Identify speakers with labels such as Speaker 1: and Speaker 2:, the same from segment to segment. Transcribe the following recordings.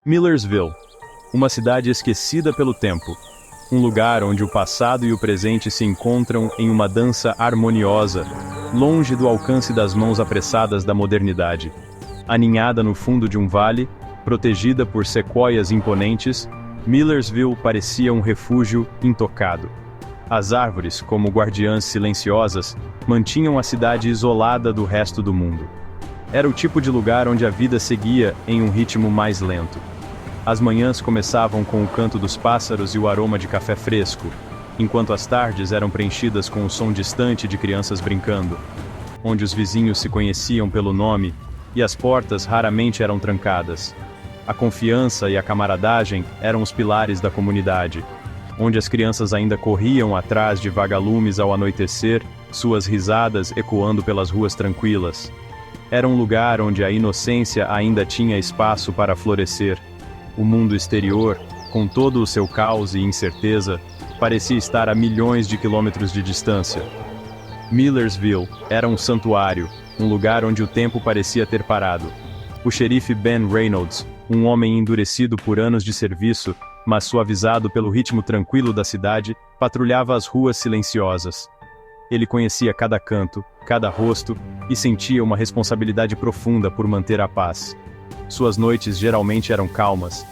Speaker 1: Millersville, uma cidade esquecida pelo tempo. Um lugar onde o passado e o presente se encontram em uma dança harmoniosa, longe do alcance das mãos apressadas da modernidade. Aninhada no fundo de um vale, protegida por sequoias imponentes, Millersville parecia um refúgio intocado. As árvores, como guardiãs silenciosas, mantinham a cidade isolada do resto do mundo. Era o tipo de lugar onde a vida seguia em um ritmo mais lento. As manhãs começavam com o canto dos pássaros e o aroma de café fresco, enquanto as tardes eram preenchidas com o som distante de crianças brincando, onde os vizinhos se conheciam pelo nome e as portas raramente eram trancadas. A confiança e a camaradagem eram os pilares da comunidade, onde as crianças ainda corriam atrás de vagalumes ao anoitecer, suas risadas ecoando pelas ruas tranquilas. Era um lugar onde a inocência ainda tinha espaço para florescer. O mundo exterior, com todo o seu caos e incerteza, parecia estar a milhões de quilômetros de distância. Millersville era um santuário, um lugar onde o tempo parecia ter parado. O xerife Ben Reynolds, um homem endurecido por anos de serviço, mas suavizado pelo ritmo tranquilo da cidade, patrulhava as ruas silenciosas. Ele conhecia cada canto, cada rosto, e sentia uma responsabilidade profunda por manter a paz. Suas noites geralmente eram calmas.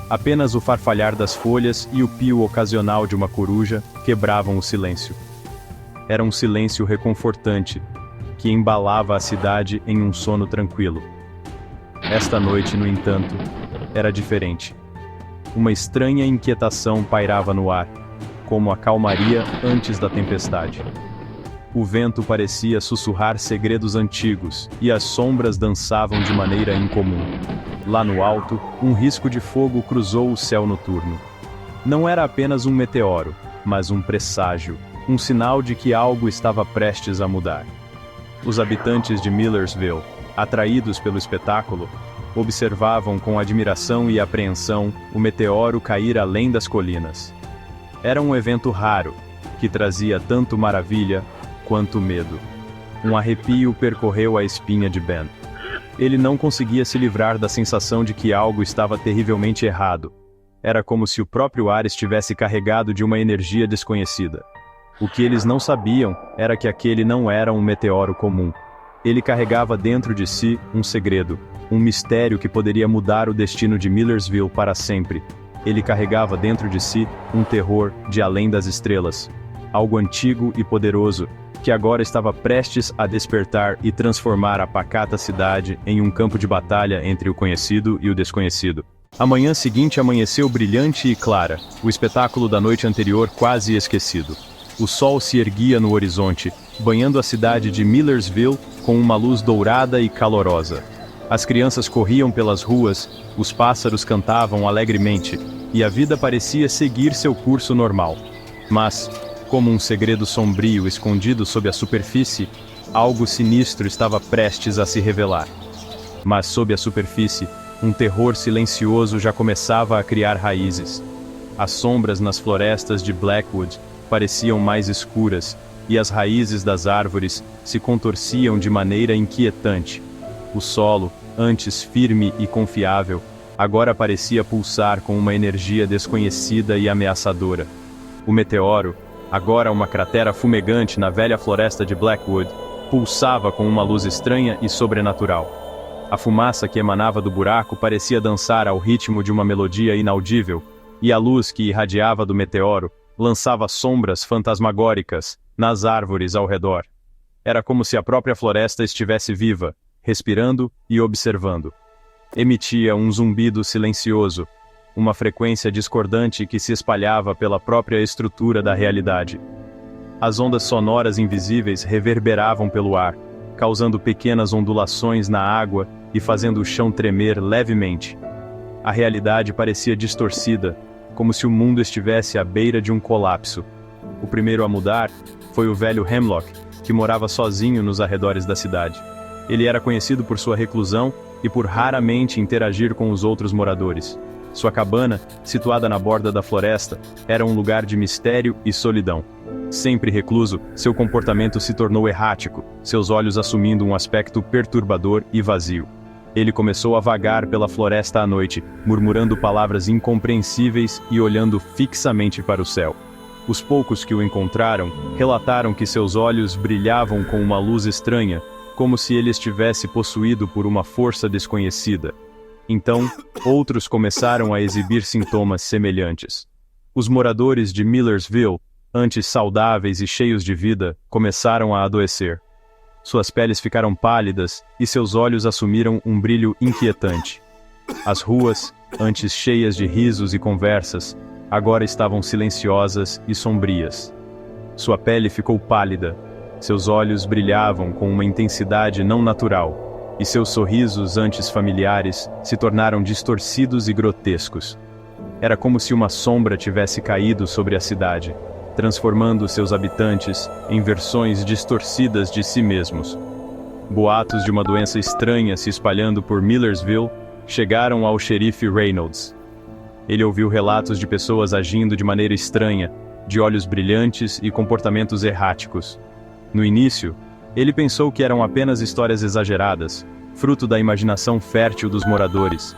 Speaker 1: Apenas o farfalhar das folhas e o pio ocasional de uma coruja quebravam o silêncio. Era um silêncio reconfortante, que embalava a cidade em um sono tranquilo. Esta noite, no entanto, era diferente. Uma estranha inquietação pairava no ar, como a calmaria antes da tempestade. O vento parecia sussurrar segredos antigos, e as sombras dançavam de maneira incomum. Lá no alto, um risco de fogo cruzou o céu noturno. Não era apenas um meteoro, mas um presságio, um sinal de que algo estava prestes a mudar. Os habitantes de Millersville, atraídos pelo espetáculo, observavam com admiração e apreensão o meteoro cair além das colinas. Era um evento raro, que trazia tanto maravilha quanto medo. Um arrepio percorreu a espinha de Ben. Ele não conseguia se livrar da sensação de que algo estava terrivelmente errado. Era como se o próprio ar estivesse carregado de uma energia desconhecida. O que eles não sabiam era que aquele não era um meteoro comum. Ele carregava dentro de si um segredo, um mistério que poderia mudar o destino de Millersville para sempre. Ele carregava dentro de si um terror de além das estrelas. Algo antigo e poderoso, que agora estava prestes a despertar e transformar a pacata cidade em um campo de batalha entre o conhecido e o desconhecido. A manhã seguinte amanheceu brilhante e clara, o espetáculo da noite anterior quase esquecido. O sol se erguia no horizonte, banhando a cidade de Millersville com uma luz dourada e calorosa. As crianças corriam pelas ruas, os pássaros cantavam alegremente, e a vida parecia seguir seu curso normal. Mas, como um segredo sombrio escondido sob a superfície, algo sinistro estava prestes a se revelar. Mas sob a superfície, um terror silencioso já começava a criar raízes. As sombras nas florestas de Blackwood pareciam mais escuras, e as raízes das árvores se contorciam de maneira inquietante. O solo, antes firme e confiável, agora parecia pulsar com uma energia desconhecida e ameaçadora. O meteoro, agora uma cratera fumegante na velha floresta de Blackwood, pulsava com uma luz estranha e sobrenatural. A fumaça que emanava do buraco parecia dançar ao ritmo de uma melodia inaudível, e a luz que irradiava do meteoro lançava sombras fantasmagóricas nas árvores ao redor. Era como se a própria floresta estivesse viva, respirando e observando. Emitia um zumbido silencioso, uma frequência discordante que se espalhava pela própria estrutura da realidade. As ondas sonoras invisíveis reverberavam pelo ar, causando pequenas ondulações na água e fazendo o chão tremer levemente. A realidade parecia distorcida, como se o mundo estivesse à beira de um colapso. O primeiro a mudar foi o velho Hemlock, que morava sozinho nos arredores da cidade. Ele era conhecido por sua reclusão e por raramente interagir com os outros moradores. Sua cabana, situada na borda da floresta, era um lugar de mistério e solidão. Sempre recluso, seu comportamento se tornou errático, seus olhos assumindo um aspecto perturbador e vazio. Ele começou a vagar pela floresta à noite, murmurando palavras incompreensíveis e olhando fixamente para o céu. Os poucos que o encontraram relataram que seus olhos brilhavam com uma luz estranha, como se ele estivesse possuído por uma força desconhecida. Então, outros começaram a exibir sintomas semelhantes. Os moradores de Millersville, antes saudáveis e cheios de vida, começaram a adoecer. Suas peles ficaram pálidas e seus olhos assumiram um brilho inquietante. As ruas, antes cheias de risos e conversas, agora estavam silenciosas e sombrias. Sua pele ficou pálida, seus olhos brilhavam com uma intensidade não natural, e seus sorrisos antes familiares se tornaram distorcidos e grotescos. Era como se uma sombra tivesse caído sobre a cidade, transformando seus habitantes em versões distorcidas de si mesmos. Boatos de uma doença estranha se espalhando por Millersville chegaram ao xerife Reynolds. Ele ouviu relatos de pessoas agindo de maneira estranha, de olhos brilhantes e comportamentos erráticos. No início, ele pensou que eram apenas histórias exageradas, fruto da imaginação fértil dos moradores.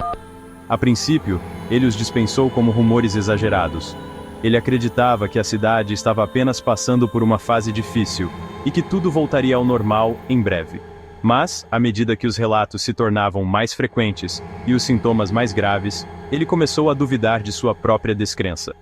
Speaker 1: A princípio, ele os dispensou como rumores exagerados. Ele acreditava que a cidade estava apenas passando por uma fase difícil e que tudo voltaria ao normal em breve. Mas, à medida que os relatos se tornavam mais frequentes e os sintomas mais graves, ele começou a duvidar de sua própria descrença.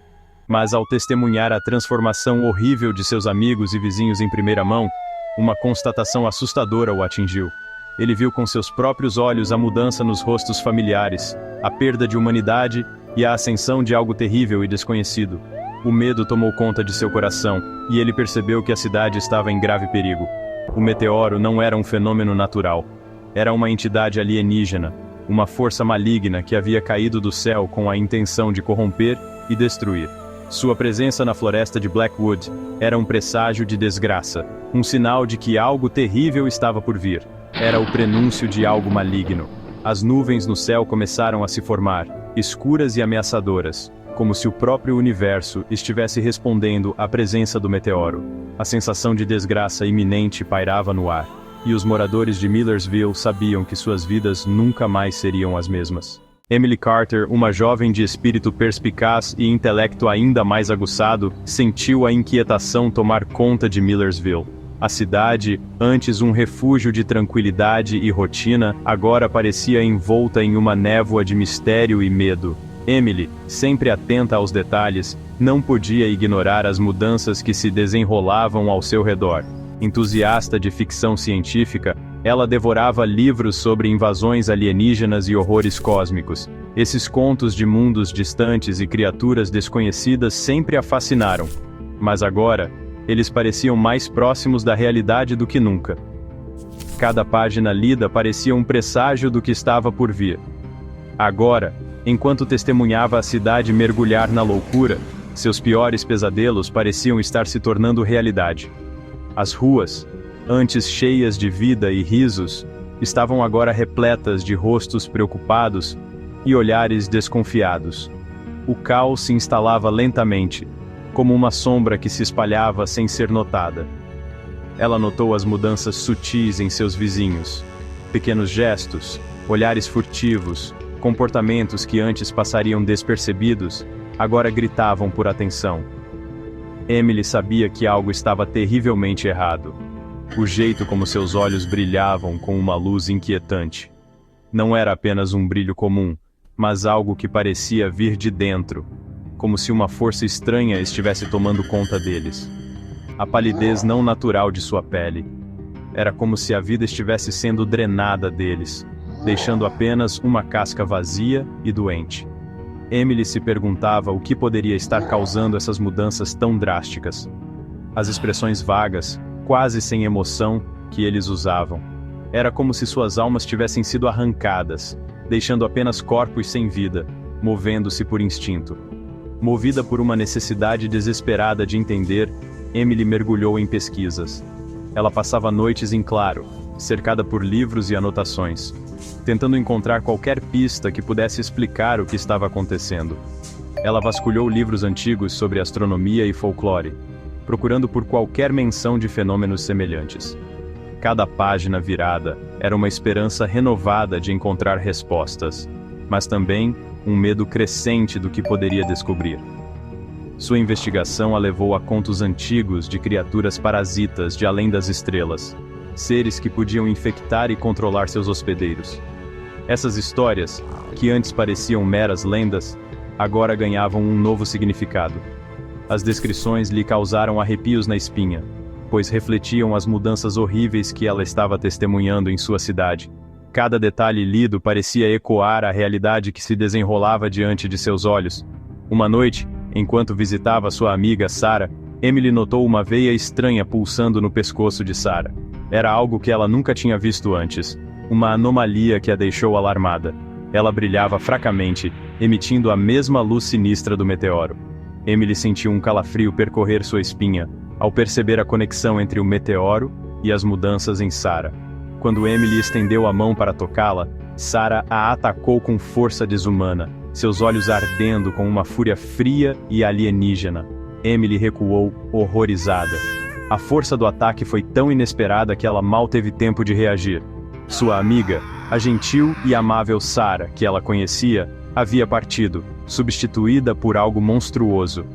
Speaker 1: Mas ao testemunhar a transformação horrível de seus amigos e vizinhos em primeira mão, uma constatação assustadora o atingiu. Ele viu com seus próprios olhos a mudança nos rostos familiares, a perda de humanidade e a ascensão de algo terrível e desconhecido. O medo tomou conta de seu coração, e ele percebeu que a cidade estava em grave perigo. O meteoro não era um fenômeno natural. Era uma entidade alienígena, uma força maligna que havia caído do céu com a intenção de corromper e destruir. Sua presença na floresta de Blackwood era um presságio de desgraça, um sinal de que algo terrível estava por vir. Era o prenúncio de algo maligno. As nuvens no céu começaram a se formar, escuras e ameaçadoras, como se o próprio universo estivesse respondendo à presença do meteoro. A sensação de desgraça iminente pairava no ar, e os moradores de Millersville sabiam que suas vidas nunca mais seriam as mesmas. Emily Carter, uma jovem de espírito perspicaz e intelecto ainda mais aguçado, sentiu a inquietação tomar conta de Millersville. A cidade, antes um refúgio de tranquilidade e rotina, agora parecia envolta em uma névoa de mistério e medo. Emily, sempre atenta aos detalhes, não podia ignorar as mudanças que se desenrolavam ao seu redor. Entusiasta de ficção científica, ela devorava livros sobre invasões alienígenas e horrores cósmicos. Esses contos de mundos distantes e criaturas desconhecidas sempre a fascinaram. Mas agora, eles pareciam mais próximos da realidade do que nunca. Cada página lida parecia um presságio do que estava por vir. Agora, enquanto testemunhava a cidade mergulhar na loucura, seus piores pesadelos pareciam estar se tornando realidade. As ruas, antes cheias de vida e risos, estavam agora repletas de rostos preocupados e olhares desconfiados. O caos se instalava lentamente, como uma sombra que se espalhava sem ser notada. Ela notou as mudanças sutis em seus vizinhos. Pequenos gestos, olhares furtivos, comportamentos que antes passariam despercebidos, agora gritavam por atenção. Emily sabia que algo estava terrivelmente errado. O jeito como seus olhos brilhavam com uma luz inquietante. Não era apenas um brilho comum, mas algo que parecia vir de dentro, como se uma força estranha estivesse tomando conta deles. A palidez não natural de sua pele. Era como se a vida estivesse sendo drenada deles, deixando apenas uma casca vazia e doente. Emily se perguntava o que poderia estar causando essas mudanças tão drásticas. As expressões vagas, quase sem emoção, que eles usavam. Era como se suas almas tivessem sido arrancadas, deixando apenas corpos sem vida, movendo-se por instinto. Movida por uma necessidade desesperada de entender, Emily mergulhou em pesquisas. Ela passava noites em claro, cercada por livros e anotações, tentando encontrar qualquer pista que pudesse explicar o que estava acontecendo. Ela vasculhou livros antigos sobre astronomia e folclore, procurando por qualquer menção de fenômenos semelhantes. Cada página virada era uma esperança renovada de encontrar respostas, mas também um medo crescente do que poderia descobrir. Sua investigação a levou a contos antigos de criaturas parasitas de além das estrelas, seres que podiam infectar e controlar seus hospedeiros. Essas histórias, que antes pareciam meras lendas, agora ganhavam um novo significado. As descrições lhe causaram arrepios na espinha, pois refletiam as mudanças horríveis que ela estava testemunhando em sua cidade. Cada detalhe lido parecia ecoar a realidade que se desenrolava diante de seus olhos. Uma noite, enquanto visitava sua amiga Sarah, Emily notou uma veia estranha pulsando no pescoço de Sarah. Era algo que ela nunca tinha visto antes, uma anomalia que a deixou alarmada. Ela brilhava fracamente, emitindo a mesma luz sinistra do meteoro. Emily sentiu um calafrio percorrer sua espinha, ao perceber a conexão entre o meteoro e as mudanças em Sarah. Quando Emily estendeu a mão para tocá-la, Sarah a atacou com força desumana, seus olhos ardendo com uma fúria fria e alienígena. Emily recuou, horrorizada. A força do ataque foi tão inesperada que ela mal teve tempo de reagir. Sua amiga, a gentil e amável Sarah, que ela conhecia, havia partido, substituída por algo monstruoso.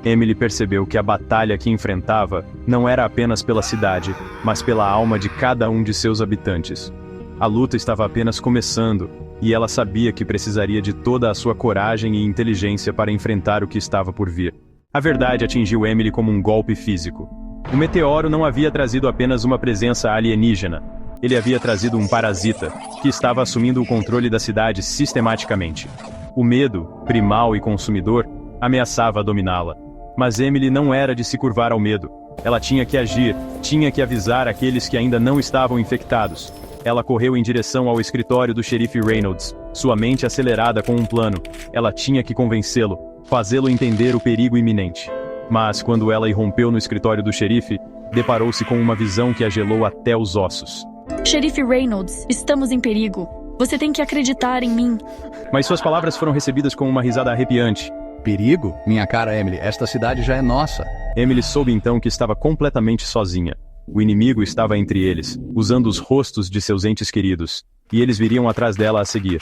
Speaker 1: Emily percebeu que a batalha que enfrentava não era apenas pela cidade, mas pela alma de cada um de seus habitantes. A luta estava apenas começando, e ela sabia que precisaria de toda a sua coragem e inteligência para enfrentar o que estava por vir. A verdade atingiu Emily como um golpe físico. O meteoro não havia trazido apenas uma presença alienígena. Ele havia trazido um parasita, que estava assumindo o controle da cidade sistematicamente. O medo, primal e consumidor, ameaçava dominá-la. Mas Emily não era de se curvar ao medo. Ela tinha que agir, tinha que avisar aqueles que ainda não estavam infectados. Ela correu em direção ao escritório do xerife Reynolds, sua mente acelerada com um plano. Ela tinha que convencê-lo, fazê-lo entender o perigo iminente. Mas quando ela irrompeu no escritório do xerife, deparou-se com uma visão que a gelou até os ossos.
Speaker 2: Xerife Reynolds, estamos em perigo. Você tem que acreditar em mim.
Speaker 1: Mas suas palavras foram recebidas com uma risada arrepiante.
Speaker 3: Perigo? Minha cara Emily, esta cidade já é nossa.
Speaker 1: Emily soube então que estava completamente sozinha. O inimigo estava entre eles, usando os rostos de seus entes queridos, e eles viriam atrás dela a seguir.